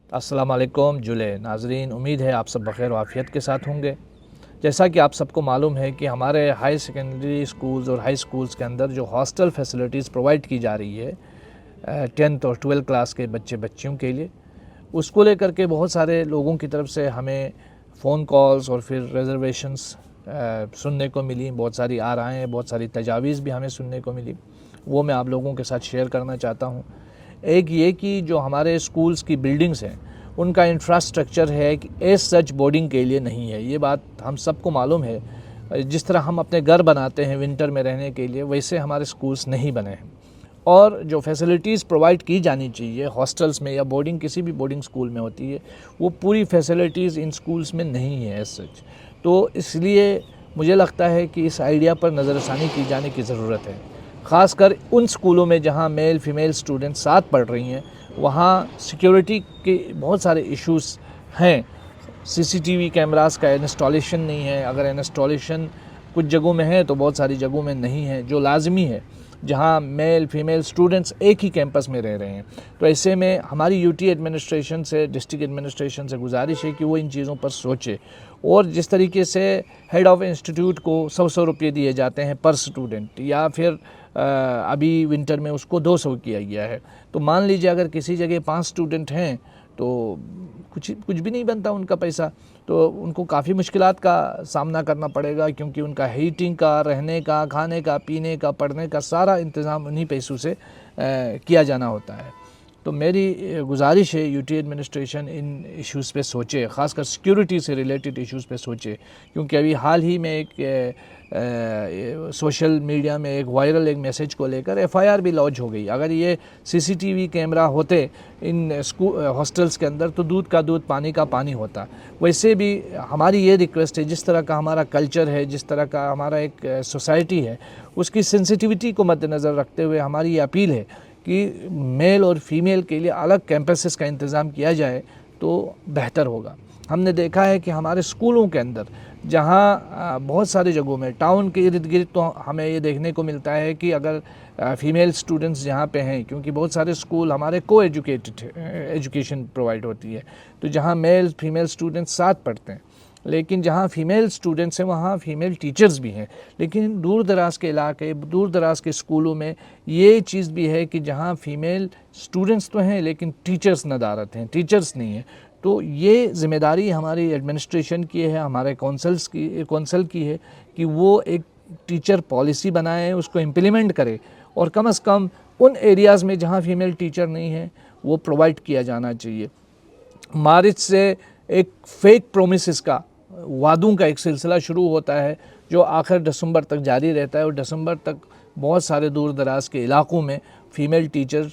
अस्सलाम वालेकुम जुले नाजरीन, उम्मीद है आप सब बख़ैर वाफ़ियत के साथ होंगे। जैसा कि आप सबको मालूम है कि हमारे हाई सेकेंडरी स्कूल्स और हाई स्कूल्स के अंदर जो हॉस्टल फैसिलिटीज़ प्रोवाइड की जा रही है 10th और 12th क्लास के बच्चियों के लिए, उसको लेकर के बहुत सारे लोगों की तरफ से हमें फ़ोन कॉल्स और फिर रिज़र्वेशंस सुनने को मिली। बहुत सारी आराएँ, बहुत सारी तजावीज़ भी हमें सुनने को मिली, वो मैं आप लोगों के साथ शेयर करना चाहता हूँ। एक ये कि जो हमारे स्कूल्स की बिल्डिंग्स हैं उनका इंफ्रास्ट्रक्चर है कि एज सच बोर्डिंग के लिए नहीं है। ये बात हम सबको मालूम है। जिस तरह हम अपने घर बनाते हैं विंटर में रहने के लिए, वैसे हमारे स्कूल्स नहीं बने हैं। और जो फैसिलिटीज़ प्रोवाइड की जानी चाहिए हॉस्टल्स में या बोर्डिंग किसी भी बोर्डिंग स्कूल में होती है, वो पूरी फैसिलिटीज़ इन स्कूल्स में नहीं है एज सच। तो इसलिए मुझे लगता है कि इस आइडिया पर नज़रसानी की जाने की ज़रूरत है। ख़ासकर उन स्कूलों में जहाँ मेल फीमेल स्टूडेंट्स साथ पढ़ रही हैं, वहाँ सिक्योरिटी के बहुत सारे इश्यूज़ हैं। सीसीटीवी कैमरास का इंस्टॉलेशन नहीं है। अगर इंस्टॉलेशन कुछ जगहों में है तो बहुत सारी जगहों में नहीं है, जो लाजमी है जहाँ मेल फीमेल स्टूडेंट्स एक ही कैंपस में रह रहे हैं। तो ऐसे में हमारी यूटी एडमिनिस्ट्रेशन से, डिस्ट्रिक्ट एडमिनिस्ट्रेशन से गुजारिश है कि वो इन चीज़ों पर सोचे। और जिस तरीके से हेड ऑफ इंस्टीट्यूट को 100 रुपये दिए जाते हैं पर स्टूडेंट, या फिर अभी विंटर में उसको 200 किया गया है, तो मान लीजिए अगर किसी जगह 5 स्टूडेंट हैं तो कुछ भी नहीं बनता उनका पैसा। तो उनको काफ़ी मुश्किलात का सामना करना पड़ेगा, क्योंकि उनका हीटिंग का, रहने का, खाने का, पीने का, पढ़ने का सारा इंतज़ाम उन्हीं पैसों से किया जाना होता है। तो मेरी गुजारिश है यूटी एडमिनिस्ट्रेशन इन इश्यूज़ पे सोचे, ख़ासकर सिक्योरिटी से रिलेटेड इश्यूज़ पे सोचे। क्योंकि अभी हाल ही में एक सोशल मीडिया में एक वायरल एक मैसेज को लेकर एफआईआर भी लॉन्च हो गई। अगर ये सीसीटीवी कैमरा होते इन स्कूल हॉस्टल्स के अंदर तो दूध का दूध, पानी का पानी होता। वैसे भी हमारी ये रिक्वेस्ट है, जिस तरह का हमारा कल्चर है, जिस तरह का हमारा एक सोसाइटी है, उसकी सेंसिटिविटी को मद्देनज़र रखते हुए हमारी ये अपील है कि मेल और फीमेल के लिए अलग कैंपसेस का इंतज़ाम किया जाए तो बेहतर होगा। हमने देखा है कि हमारे स्कूलों के अंदर, जहाँ बहुत सारी जगहों में टाउन के इर्द गिर्द, तो हमें ये देखने को मिलता है कि अगर फ़ीमेल स्टूडेंट्स जहाँ पे हैं, क्योंकि बहुत सारे स्कूल हमारे को एजुकेटेड एजुकेशन प्रोवाइड होती है, तो जहाँ मेल फीमेल स्टूडेंट्स साथ पढ़ते हैं, लेकिन जहाँ फ़ीमेल स्टूडेंट्स हैं वहाँ फ़ीमेल टीचर्स भी हैं। लेकिन दूर दराज के इलाके, दूर दराज के स्कूलों में ये चीज़ भी है कि जहाँ फ़ीमेल स्टूडेंट्स तो हैं लेकिन टीचर्स नदारत हैं, टीचर्स नहीं हैं। तो ये ज़िम्मेदारी हमारी एडमिनिस्ट्रेशन की है, हमारे कौंसल की है कि वो एक टीचर पॉलिसी बनाए, उसको इम्प्लीमेंट करे, और कम से कम उन एरियाज़ में जहाँ फ़ीमेल टीचर नहीं है वो प्रोवाइड किया जाना चाहिए। मार्च से एक फ़ेक प्रोमिसेस का, वादों का एक सिलसिला शुरू होता है जो आखिर दिसंबर तक जारी रहता है, और दिसंबर तक बहुत सारे दूर दराज के इलाकों में फ़ीमेल टीचर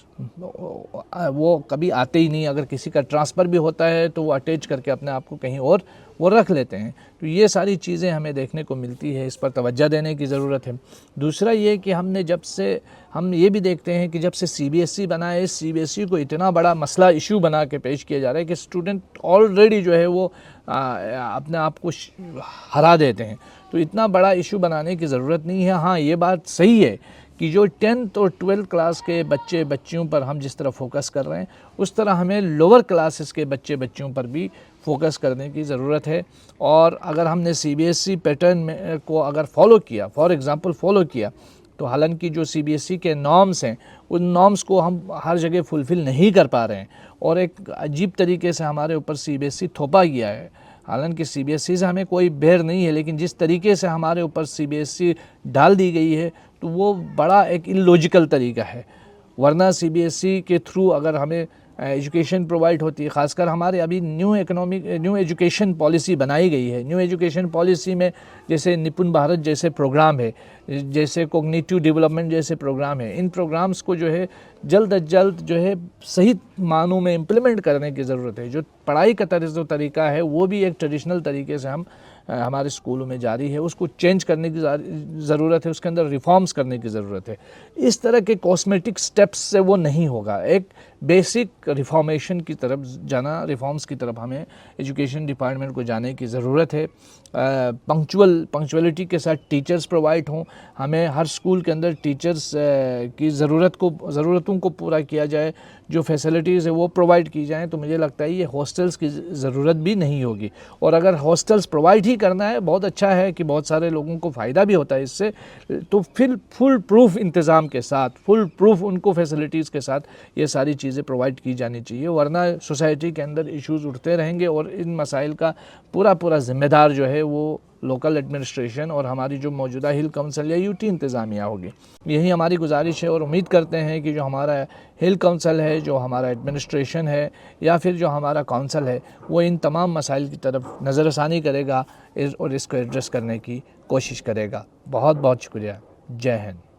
वो कभी आते ही नहीं। अगर किसी का ट्रांसफ़र भी होता है तो वो अटैच करके अपने आप को कहीं और वो रख लेते हैं। तो ये सारी चीज़ें हमें देखने को मिलती है, इस पर तवज्जो देने की ज़रूरत है। दूसरा ये कि हम ये भी देखते हैं कि जब से सीबीएसई बना है, सीबीएसई को इतना बड़ा मसला इशू बना के पेश किया जा रहा है कि स्टूडेंट ऑलरेडी जो है वो अपने आप को हरा देते हैं। तो इतना बड़ा इशू बनाने की ज़रूरत नहीं है। हाँ, ये बात सही है कि जो 10th और 12th क्लास के बच्चियों पर हम जिस तरह फोकस कर रहे हैं, उस तरह हमें लोअर क्लासेस के बच्चियों पर भी फोकस करने की ज़रूरत है। और अगर हमने सीबीएसई पैटर्न में को अगर फॉलो किया, फॉर एग्ज़ाम्पल फॉलो किया, तो हालांकि जो सीबीएसई के नॉर्म्स हैं, उन नॉर्म्स को हम हर जगह फुलफ़िल नहीं कर पा रहे हैं, और एक अजीब तरीके से हमारे ऊपर सीबीएसई थोपा गया है। हालांकि सीबीएसई से हमें कोई बैर नहीं है, लेकिन जिस तरीके से हमारे ऊपर सीबीएसई डाल दी गई है तो वो बड़ा एक इलॉजिकल तरीका है। वरना सीबीएसई के थ्रू अगर हमें एजुकेशन प्रोवाइड होती है, ख़ासकर हमारे अभी न्यू एजुकेशन पॉलिसी बनाई गई है। न्यू एजुकेशन पॉलिसी में जैसे निपुण भारत जैसे प्रोग्राम है, जैसे कोग्निटिव डेवलपमेंट जैसे प्रोग्राम है, इन प्रोग्राम्स को जो है जल्द अज जल्द जो है सही मानों में इम्प्लीमेंट करने की ज़रूरत है। जो पढ़ाई का तरीका है वो भी एक ट्रेडिशनल तरीके से हमारे स्कूलों में जारी है, उसको चेंज करने की ज़रूरत है, उसके अंदर रिफॉर्म्स करने की ज़रूरत है। इस तरह के कॉस्मेटिक स्टेप्स से वो नहीं होगा। एक बेसिक रिफॉर्मेशन की तरफ जाना, रिफॉर्म्स की तरफ हमें एजुकेशन डिपार्टमेंट को जाने की ज़रूरत है। पंक्चुअलिटी के साथ टीचर्स प्रोवाइड हों, हमें हर स्कूल के अंदर टीचर्स की ज़रूरतों को पूरा किया जाए, जो फैसिलिटीज़ है वो प्रोवाइड की जाएँ। तो मुझे लगता है ये हॉस्टल्स की ज़रूरत भी नहीं होगी। और अगर हॉस्टल्स प्रोवाइड ही करना है, बहुत अच्छा है कि बहुत सारे लोगों को फ़ायदा भी होता है इससे, तो फिर फुल प्रूफ इंतज़ाम के साथ, फुल प्रूफ उनको फैसिलिटीज़ के साथ ये सारी चीज़ें प्रोवाइड की जानी चाहिए। वरना सोसाइटी के अंदर इश्यूज़ उठते रहेंगे और इन मसाइल का पूरा ज़िम्मेदार जो है वो लोकल एडमिनिस्ट्रेशन और हमारी जो मौजूदा हिल काउंसिल या यूटी इंतज़ामिया होगी। यही हमारी गुजारिश है और उम्मीद करते हैं कि जो हमारा हिल काउंसिल है, जो हमारा एडमिनिस्ट्रेशन है या फिर जो हमारा काउंसिल है, वो इन तमाम मसाइल की तरफ नज़रसानी करेगा और इसको एड्रेस करने की कोशिश करेगा। बहुत बहुत शुक्रिया। जय हिंद।